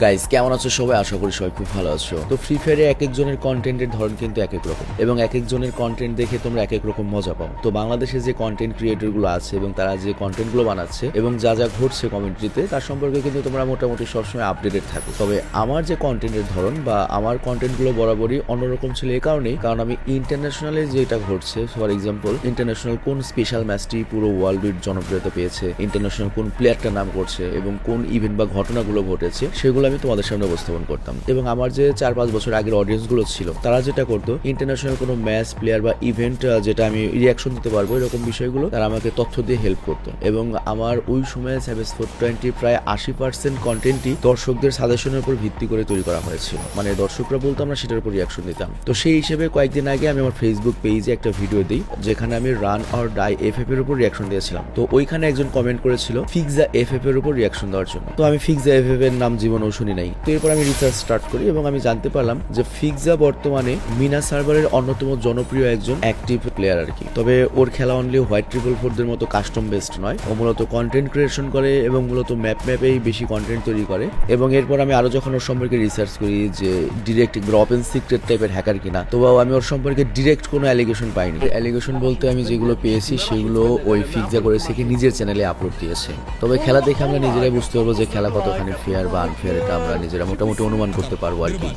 Guys কেমন আছো সবাই? আশা করি সবাই খুব ভালো আছো। তো ফ্রি ফায়ারে এক একজনের কন্টেন্টের ধরন কিন্তু এক এক রকম এবং এক একজনের কন্টেন্ট দেখে তোমরা এক এক রকম মজা পাও। তো বাংলাদেশে যে কন্টেন্ট ক্রিয়েটর গুলো আছে এবং তারা যে কন্টেন্ট গুলো বানাচ্ছে এবং যা যা ঘটছে কমিউনিটিতে তার সম্পর্কে কিন্তু তোমরা মোটামুটি সবসময় আপডেটেড থাকো। তবে আমার যে কন্টেন্টের ধরন বা আমার কন্টেন্ট গুলো বরাবরই অন্যরকম ছিল এই কারণেই, কারণ আমি ইন্টারন্যাশনালে যেটা ঘটছে, ফর এক্সাম্পল ইন্টারন্যাশনাল কোন স্পেশাল ম্যাচটি পুরো ওয়ার্ল্ডের জনপ্রিয়তা পেয়েছে, ইন্টারন্যাশনাল কোন প্লেয়ারটার নাম করছে এবং কোন ইভেন্ট বা ঘটনাগুলো ঘটেছে সেগুলো আমি তোমাদের সামনে উপস্থাপন করতাম। এবং আমার যে 4-5 বছর আগের অডিয়েন্স গুলো ছিল তারা যেটা করতো, ইন্টারন্যাশনাল কোনো ম্যাচ, প্লেয়ার বা ইভেন্ট যেটা আমি রিয়াকশন দিতে পারবো এরকম বিষয়গুলো তারা আমাকে তথ্য দিয়ে হেল্প করতো। এবং আমার ওই সময় সার্ভিস 420 প্রায় 80% কন্টেন্টই দর্শকদের সাজেশনের উপর ভিত্তি করে তৈরি করা হয়েছিল। মানে দর্শকরা বলতো আমরা সেটার উপর রিয়াকশন দিতাম। তো সেই হিসেবে কয়েকদিন আগে আমি আমার ফেসবুক পেজে একটা ভিডিও দিই যেখানে আমি রান অর ডাই এফএফ এর উপর রিয়াকশন দিয়েছিলাম। তো ওইখানে একজন কমেন্ট করেছিল ফিক্সা এফএফ এর উপর রিয়াকশন দেওয়ার জন্য। তো আমি ফিক্সা এফএফ এর নাম জীবনেও শুনি নাই। তো এরপর আমি রিসার্চ স্টার্ট করি এবং আমি জানতে পারলাম যে ফিক্সা বর্তমানে মিনা সার্ভারের অন্যতম জনপ্রিয় একজন অ্যাক্টিভ প্লেয়ার আর কি। তবে ওর খেলা অনলি হোয়াইট 444 মতো কাস্টম বেসড নয়, ও মূলত কন্টেন্ট ক্রিয়েশন করে এবং মূলত ম্যাপেই বেশি কন্টেন্ট তৈরি করে। এবং এরপর আমি আরো যখন ওর সম্পর্কে রিসার্চ করি যে ডিরেক্ট ওপেন সিক্রেট টাইপের হ্যাকার কিনা, তো আমি ওর সম্পর্কে ডিরেক্ট কোনো অ্যালিগেশন পাইনি। অ্যালিগেশন বলতে আমি যেগুলো পেয়েছি সেগুলো ওই ফিক্সা করেছে কি নিজের চ্যানেলে আপলোড দিয়েছে। তবে খেলা দেখে আমরা নিজেরাই বুঝতে পারবো যে খেলা কতখানি ফেয়ার বা আনফেয়ার, এটা আমরা নিজেরা মোটামুটি অনুমান করতে পারবো আর কি।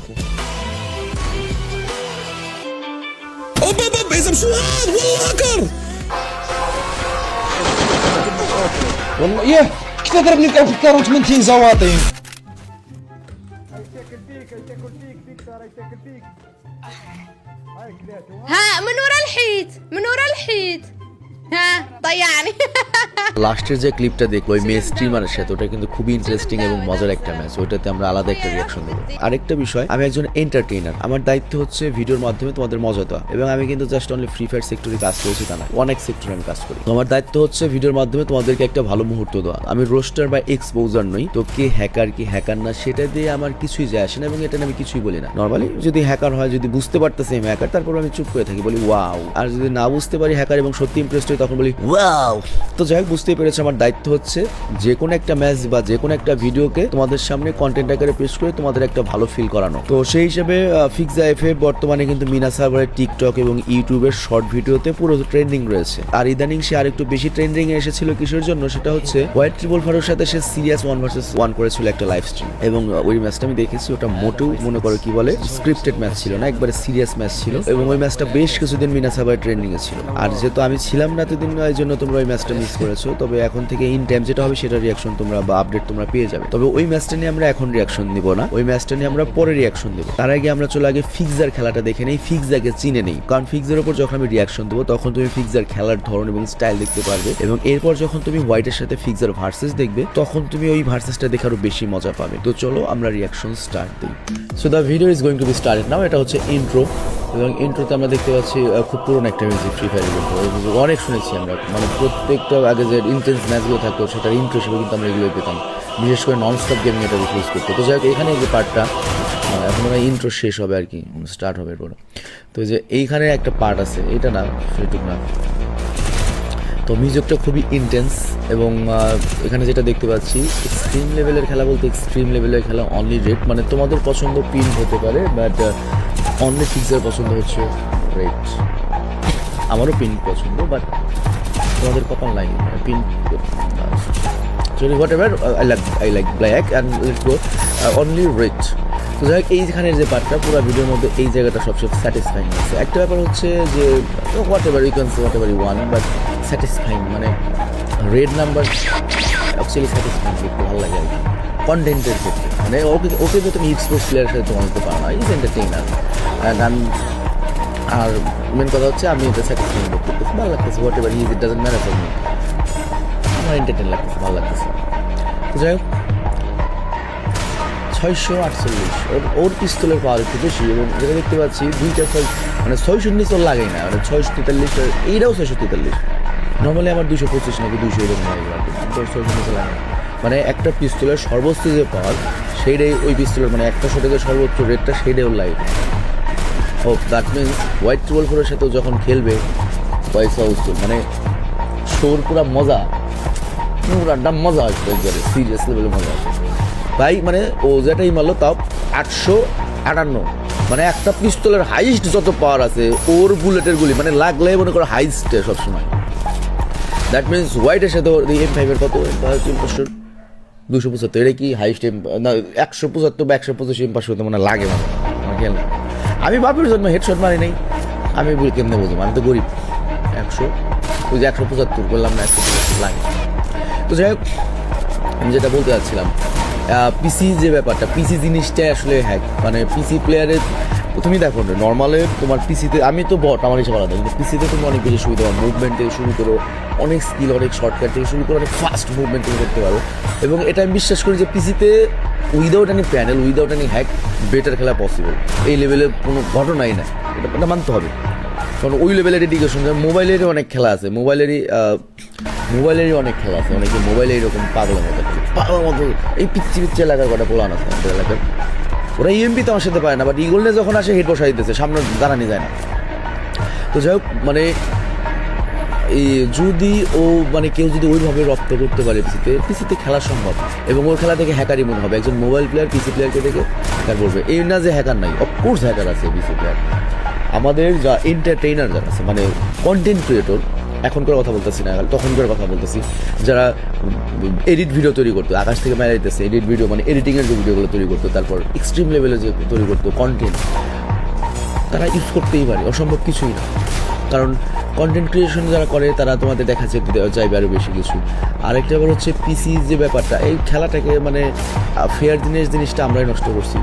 والله ياه كيف ضربني بكار و80 زواطي. ها من ورا الحيط من ورا الحيط ها ضيعني. লাস্টের যে ক্লিপটা দেখবো ওই মেয়ে স্ট্রিমারের সাথে, ওটা কিন্তু খুবই ইন্টারেস্টিং এবং মজার একটা ম্যাচ। ওইটাতে আমরা আলাদা একটা রিয়াকশন দেবো। আরেকটা বিষয়, আমি একজন এন্টারটেইনার। আমার দায়িত্ব হচ্ছে ভিডিওর মাধ্যমে তোমাদের মজা দেওয়া। এবং আমি কিন্তু জাস্ট অনলি ফ্রি ফায়ার সেক্টরে কাজ করেছি তা না, অনেক সেক্টরে আমি কাজ করি। আমার দায়িত্ব হচ্ছে ভিডিওর মাধ্যমে তোমাদেরকে একটা ভালো মুহূর্ত দেওয়া। আমি রোস্টার বা এক্সপোজার নই। তো কে হ্যাকার কি হ্যাকার না সেটা দিয়ে আমার কিছুই যায় আসে না এবং এটা আমি কিছুই বলি না। নর্মালি যদি হ্যাকার হয়, যদি বুঝতে পারতেছি আমি হ্যাকার, তারপর আমি চুপ করে থাকি, বলি ওয়াও। আর যদি না বুঝতে পারি হ্যাকার এবং সত্যি ইমপ্রেসড হই তখন বলি ওয়াও। তো যাই হোক, বুঝতেই পেরেছি আমার দায়িত্ব হচ্ছে যে কোনো একটা ম্যাচ বা যে কোনো একটা ভিডিওকে তোমাদের সামনে কন্টেন্ট আকারে পেশ করে তোমাদের একটা ভালো ফিল করানো। তো সেই হিসেবে ফিক্সা এফএফ বর্তমানে কিন্তু মিনা সার্ভারের টিকটক এবং ইউটিউবের শর্ট ভিডিওতে পুরো ট্রেন্ডিং রয়েছে। আর ইদানিং সে আরেকটু বেশি ট্রেন্ডিং এ এসেছিল কিসের জন্য, সেটা হচ্ছে হোয়াইট 444 সাথে সে সিরিয়াস 1 ভার্সেস 1 করেছিল একটা লাইভ স্ট্রিম। এবং ওই ম্যাচটা আমি দেখেছি, ওটা মোটেও মনে করো কি বলে স্ক্রিপ্টেড ম্যাচ ছিল না, একবারে সিরিয়াস ম্যাচ ছিল। এবং ওই ম্যাচটা বেশ কিছুদিন মিনা সার্ভারের ট্রেন্ডিং এ ছিল। আর যেহেতু আমি ছিলাম না এতদিন, এই জন্য তোমরা ওই ম্যাচটা মিস করেছো। তবে এখন থেকে ইন টাইম যেটা হবে সেটা রিয়াকশন তোমরা বা আপডেট তোমরা পেয়ে যাবে। তবে ওই ম্যাচটা নিয়ে আমরা এখন রিয়াকশন দিব না, ওই ম্যাচটা নিয়ে আমরা পরে রিয়াকশন দেবো। তার আগে আমরা চলে আগে ফিক্সার খেলাটা দেখে নেই, ফিক্সাকে চিনে নেই। কারণ ফিক্সার উপর যখন আমি রিয়াকশন দেবো তখন তুমি ফিক্সার খেলার ধরন এবং স্টাইল দেখতে পারবে। এবং এরপর যখন তুমি হোয়াইটের সাথে ফিক্সার ভার্সেস দেখবে তখন তুমি ওই ভার্সেসটা দেখে আরো বেশি মজা পাবে। তো চলো আমরা রিয়াকশন স্টার্ট দিই। So the video is going to be started now. এটা হচ্ছে ইন্ট্রো এবং ইন্ট্রোতে আমরা দেখতে পাচ্ছি খুব পুরনো একটা মিউজিক, ফ্রি ফায়ার ইন্ট্রো অনেক শুনেছি আমরা। মানে প্রত্যেকটা আগে যে ইন্টেন্স ম্যাচগুলো থাকতো সেটার ইন্ট্রো হিসেবে কিন্তু আমরা এগুলোই পেতাম, বিশেষ করে নন স্টপ গেমিং এটা ইউজ করতো। তো যাই হোক, এখানে যে পার্টটা এখন আমরা ইন্ট্রো শেষ হবে আর কি, স্টার্ট হবে এরপর। তো যে এইখানে একটা পার্ট আছে, এটা না সেটুক না। তো মিউজিকটা খুবই ইন্টেন্স এবং এখানে যেটা দেখতে পাচ্ছি এক্সট্রিম লেভেলের খেলা, বলতে এক্সট্রিম লেভেলের খেলা অনলি রেড। মানে তোমাদের পছন্দ পিন হতে পারে, বাট অনলি ফিক্সার পছন্দ হচ্ছে রেড। আমারও পিন পছন্দ, বাট তোমাদের কপাল নাই pin. What ever, I like black and let's go only red. তো যাই হোক, এইখানের যে পার্টটা পুরো ভিডিওর মধ্যে এই জায়গাটা সবচেয়ে স্যাটিসফাইং আছে। একটা ব্যাপার হচ্ছে যে whatever you can say whatever you want, but satisfying মানে রেড নাম্বার অ্যাকচুয়ালি স্যাটিসফাইং, দেখতে ভালো লাগে আর কি কন্টেন্টের ক্ষেত্রে। মানে ওকে তো তুমি স্পোর্টস প্লেয়ারের সাথে তোমার দিতে পারো না, ইজ এন্টারটেইনার। আর মেন কথা হচ্ছে আমি এটা স্যাটিসফাইং করতেছি, ভালো লাগতেছে। What ever is, it doesn't matter for me, আমার এন্টারটেইন লাগতেছে, ভালো লাগতেছে। তো যাই হোক, 648 ওর পিস্তলের পাওয়ার একটু বেশি। এবং যেটা দেখতে পাচ্ছি দুইটা মানে 600 নিচে ওর লাগেই না, মানে 643, এইটাও 643। নর্মালি আমার 225 নাকি 200 এরকম লাগে, 600 নিচে লাগে না। মানে একটা পিস্তলের সর্বোচ্চ যে পাওয়ার সেইটাই ওই পিস্তলের, মানে একটা শটে যে সর্বোচ্চ রেটটা সেইটাই ওর লাগে। ও দ্যাট মিনস হোয়াইট 444 সাথেও যখন খেলবে পয়সা উৎসব, মানে শোর পুরা মজা, পুরাটা মজা আসবে, একবারে সিরিয়াস লেভেলে মজা আসবে। ভাই মানে ও যেটাই মারলো তাও 858, মানে একটা পিস্তলের হাইস্ট যত পাওয়ার আছে ওর বুলেটের গুলি মানে লাগলে মনে করো হাইস্টে সবসময়। দ্যাট মিনস হোয়াইটের সাথে M5 এর কত 275, এটা কি হাইস্ট না 175 বা 125 M5 হতে মানে লাগে মানে আমার খেয়াল নেই। আমি বাপের জন্য হেডশট মারি নাই, আমি বলি কেমনে বুঝবো, আমি তো গরিব। 175 বললাম না, 175 লাগে। তো যাই হোক, আমি যেটা বলতে চাচ্ছিলাম, পিসি যে ব্যাপারটা, পিসি জিনিসটাই আসলে হ্যাক, মানে পিসি প্লেয়ারের তুমি দেখো নর্মালে তোমার পিসিতে, আমি তো বট আমার হিসেবে আলাদা, কিন্তু পিসিতে তুমি অনেক বেশি সুবিধা পাও, মুভমেন্ট থেকে শুরু করো, অনেক স্কিল, অনেক শর্টকাট থেকে শুরু করে অনেক ফাস্ট মুভমেন্ট তুমি করতে পারো। এবং এটা আমি বিশ্বাস করি যে পিসিতে without any panel, without any hack better খেলা পসিবল। এই লেভেলের কোনো ঘটনাই না, এটা মানতে হবে। কারণ ওই লেভেলের ডেডিকেশন, মোবাইলেরই অনেক খেলা আছে, মোবাইলেরই অনেক খেলা আছে, অনেকে মোবাইলে এরকম পাগলের মতো এই পিচ্ছি এলাকার কটা পোলান আছে আমাদের এলাকার, ওরা ইএমপি তো আমার সাথে পায় না, বাট ইগলনে যখন আসে হেড বসাই দিতেছে, সামনে দাঁড়ানি যায় না। তো যাই হোক, মানে এই যদি ও মানে কেউ যদি ওইভাবে রপ্ত করতে পারে পিসিতে খেলা সম্ভব, এবং ওর খেলা থেকে হ্যাকারই মনে হবে। একজন মোবাইল প্লেয়ার পিসি প্লেয়ারকে দেখে হ্যাকার বলবে, এই না যে হ্যাকার নাই, অফকোর্স হ্যাকার আছে পিসি প্লেয়ার। আমাদের যা এন্টারটেইনার যারা আছে, মানে কন্টেন্ট ক্রিয়েটর, এখনকার কথা বলতেছি না, তখনকার কথা বলতেছি, যারা এডিট ভিডিও তৈরি করতো, আকাশ থেকে মেলা দিতেছে এডিট ভিডিও, মানে এডিটিংয়ের যে ভিডিওগুলো তৈরি করতো, তারপর এক্সট্রিম লেভেলে যে তৈরি করতো কন্টেন্ট, তারা ইউজ করতেই পারে, অসম্ভব কিছুই না। কারণ কন্টেন্ট ক্রিয়েশন যারা করে তারা তোমাদের দেখা চাইবে আরও বেশি কিছু। আরেকটা ব্যাপার হচ্ছে পিসি যে ব্যাপারটা, এই খেলাটাকে মানে ফেয়ার জিনিসটা আমরাই নষ্ট করছি।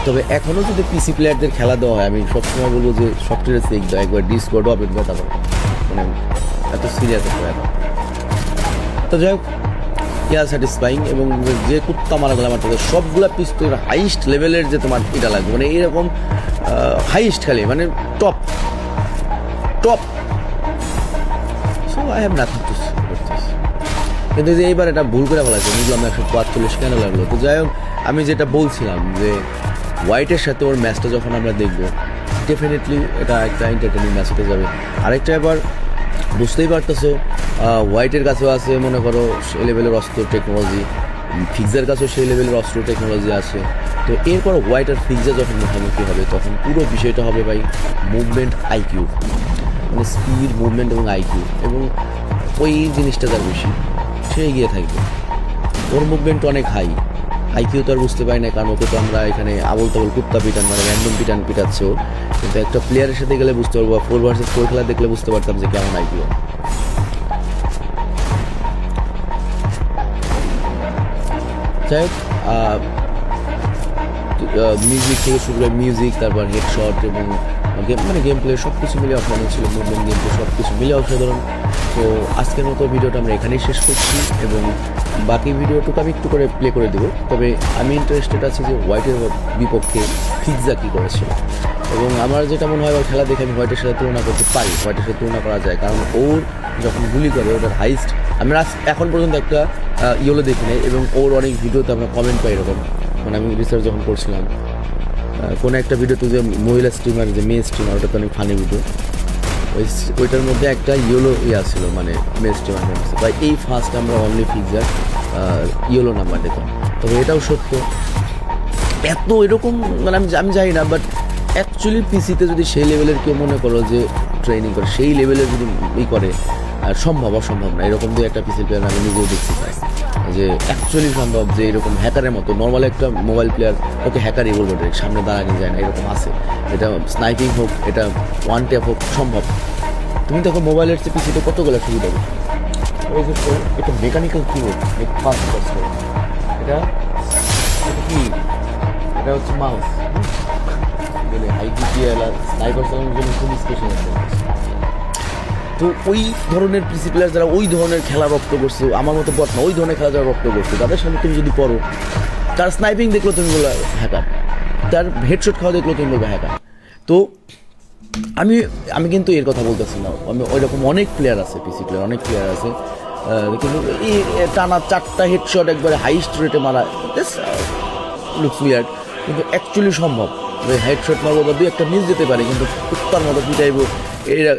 তবে এখনও যদি পিসি প্লেয়ারদের খেলা দেওয়া হয়, আমি সবসময় বলবো যে সফটওয়্যার চেক দাও, একবার ডিসকর্ডও ওপেন করে, তারপর মানে এত সিরিয়াস একটা ব্যাপার। তো যাই হোক, স্যাটিসফাইং। এবং যে কুত্তা মারা গেলে আমার তাদের সবগুলা পিস্তল হাইস্ট লেভেলের যে তোমার এটা লাগবে, মানে এরকম হাইস্ট খেলে, মানে top. So I have nothing to say. কিন্তু যে এইবার এটা ভুল করে বলা যায়, বুঝলাম 145 কেন লাগলো। তো যাই হোক, আমি যেটা বলছিলাম যে হোয়াইটের সাথে ওর ম্যাচটা যখন আমরা দেখবো, ডেফিনেটলি এটা একটা এন্টারটেনিং ম্যাচ হতে যাবে। আরেকটা এবার বুঝতেই পারতেছো, হোয়াইটের কাছেও আছে মনে করো সেই লেভেলের অস্ত্র টেকনোলজি, ফিক্সার কাছেও সেই লেভেলের অস্ত্র টেকনোলজি আছে। তো এরপর হোয়াইট আর ফিক্সার যখন মুখোমুখি হবে, তখন পুরো বিষয়টা হবে ভাই মুভমেন্ট আইকিউ, মানে স্পিড, মুভমেন্ট এবং আইকিউ, এবং ওই জিনিসটা তার বেশি, সে এগিয়ে থাকবে। ওর মুভমেন্ট অনেক হাই, আইকিউ তো আর বুঝতে পারি না, কারণ ওকে তো আমরা এখানে আবল তাবল কুত্তা পিটান, মানে র্যান্ডম পিটাচ্ছে ও। কিন্তু একটা প্লেয়ারের সাথে গেলে বুঝতে পারবো, 4 ভার্সেস 4 খেলা দেখলে বুঝতে পারতাম যে কেমন আইকিউ। যাই হোক, মিউজিক থেকে শুরু করে মিউজিক, তারপর হেডশট এবং মানে গেম প্লে সব কিছু মিলে অসাধারণ ছিল, মুভমেন্ট গেম প্লে সব কিছু মিলে অসাধারণ। তো আজকের মতো ভিডিওটা আমরা এখানেই শেষ করছি, এবং বাকি ভিডিওটুকু আমি একটু করে প্লে করে দেবো। তবে আমি ইন্টারেস্টেড আছি যে হোয়াইটের বিপক্ষে ফিক্সা কী করেছিল, এবং আমার যেটা মনে হয় ওর খেলা দেখে আমি হোয়াইটের সাথে তুলনা করতে পারি, হোয়াইটের সাথে তুলনা করা যায়। কারণ ওর যখন গুলি করে, ওটার হাইস্ট আমি এখন পর্যন্ত একটা ইয়েলো দেখি নাই, এবং ওর অনেক ভিডিওতে আমরা কমেন্ট পাই এরকম, মানে আমি রিসার্চ যখন করছিলাম কোনো একটা ভিডিওতে, যে মহিলা স্ট্রিমার, যে মেয়ে স্ট্রিমার, ওটা তো অনেক ফানি ভিডিও, ওইটার মধ্যে একটা ইয়েলো ছিল, মানে মেয়ে স্ট্রিমার বা এই ফার্স্ট আমরা অনলি ফিক্সার ইয়েলো নাম্বার দেখলাম। তবে এটাও সত্য, এত এরকম মানে আমি জানি না, বাট অ্যাকচুয়ালি পিসিতে যদি সেই লেভেলের কেউ মনে করো যে ট্রেনিং করে, সেই লেভেলের যদি করে, অসম্ভব না। এরকম দিয়ে একটা পিসি প্লেয়ার আমি নিজেও দেখছি পাই যে অ্যাকচুয়ালি সম্ভব, যে এরকম হ্যাকারের মতো নর্মাল একটা মোবাইল প্লেয়ার ওকে হ্যাকারই বলবো, সামনে দাঁড়ানো যায় না, এরকম আছে। এটা স্নাইপিং হোক, এটা ওয়ান ট্যাপ হোক, সম্ভব। তুমি দেখো মোবাইলের চেয়ে পিসিতে কতগুলো সুবিধা হবে। ওই যে এটা মেকানিক্যাল কিবোর্ড, ফাস্ট এটা কি, এটা হচ্ছে মাউস, মানে হাই ডিপিএল আর স্নাইপার চালানোর জন্য খুব স্পেশাল একটা। তো ওই ধরনের পিসি প্লেয়ার যারা ওই ধরনের খেলা রপ্ত করছে, আমার মতো বট না, ওই ধরনের খেলা যারা রপ্ত করছে, তাদের সামনে তুমি যদি পড়ো, তার স্নাইপিং দেখলো তুমি বলবে হ্যাকার, তার হেডশট খাওয়া দেখলো তুমি বলবে হ্যাকার। তো আমি কিন্তু এর কথা বলতেছি না, আমি ওই রকম অনেক প্লেয়ার আছে, পিসি প্লেয়ার অনেক প্লেয়ার আছে, কিন্তু এই টানা 4টা হেডশট একবারে হাইস্ট রেটে মারা, লুকস উইয়ার্ড, কিন্তু অ্যাকচুয়ালি সম্ভব। হেডশট মারবো বা 2-1টা মিস যেতে পারে, কিন্তু কুত্তার মতো পিটাইবো,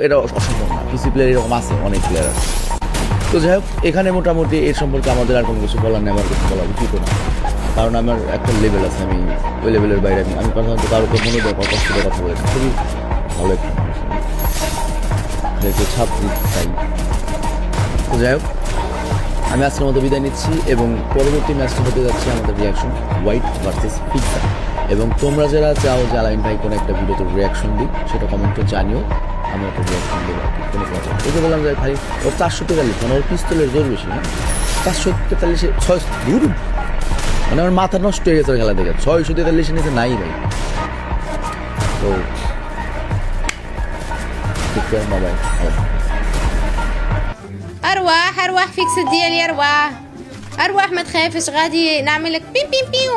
এটা অসম্ভব না। পিসি প্লেয়ার এরকম আছে, অনেক প্লেয়ার আছে। তো তো যাই হোক, এখানে মোটামুটি এর সম্পর্কে আমাদের আর কোনো কিছু বলার নেই, আমার কিছু বলা উচিত না, কারণ আমার একটা লেভেল আছে, আমি ওই লেভেলের বাইরে আমি প্রথমত কারোর মনে দেয় কষ্ট করে কথা বলে খুবই ভালো একটা মানুষ আমি। যেহেতু ছাত্রী তাই। তো যাই হোক, আমি আজকের মতো বিদায় নিচ্ছি এবং পরবর্তী ম্যাচটা হতে যাচ্ছে আমাদের রিয়াকশন হোয়াইট ভার্সেস ফিক্সার। এবং তোমরা যারা চাও যে আলামিন ভাই কোনো একটা ভিডিওতে রিয়াকশন দিই, সেটা কমেন্টে জানিও, আমি একটা রিয়াকশন দেবো আর কি, কোনো কথা। ওই যে বললাম যে ভাই ওর 443, মানে ওর পিস্তলের জোর বেশি, হ্যাঁ 443 6 দূর, মানে আমার মাথা নষ্ট হয়ে গেছে ওর খেলা দেখে। 643 নিচে নাই ভাই। তো ঠিক আছে, বাবাই। ارواح ارواح فيكس ديالي ارواح ارواح ما تخافش غادي نعمل لك بيم بيم بيو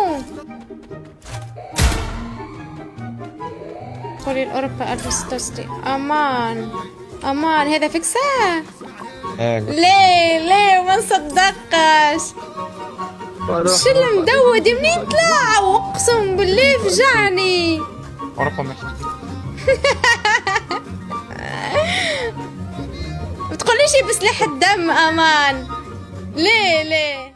قولي الاوروبا 1066 امان امان هذا فيكسه ليه ما نصدقش شو المدود منين طلع اقسم بالله فجعني اوروبا ماشي ما تقوليش بسلاح الدم امان ليه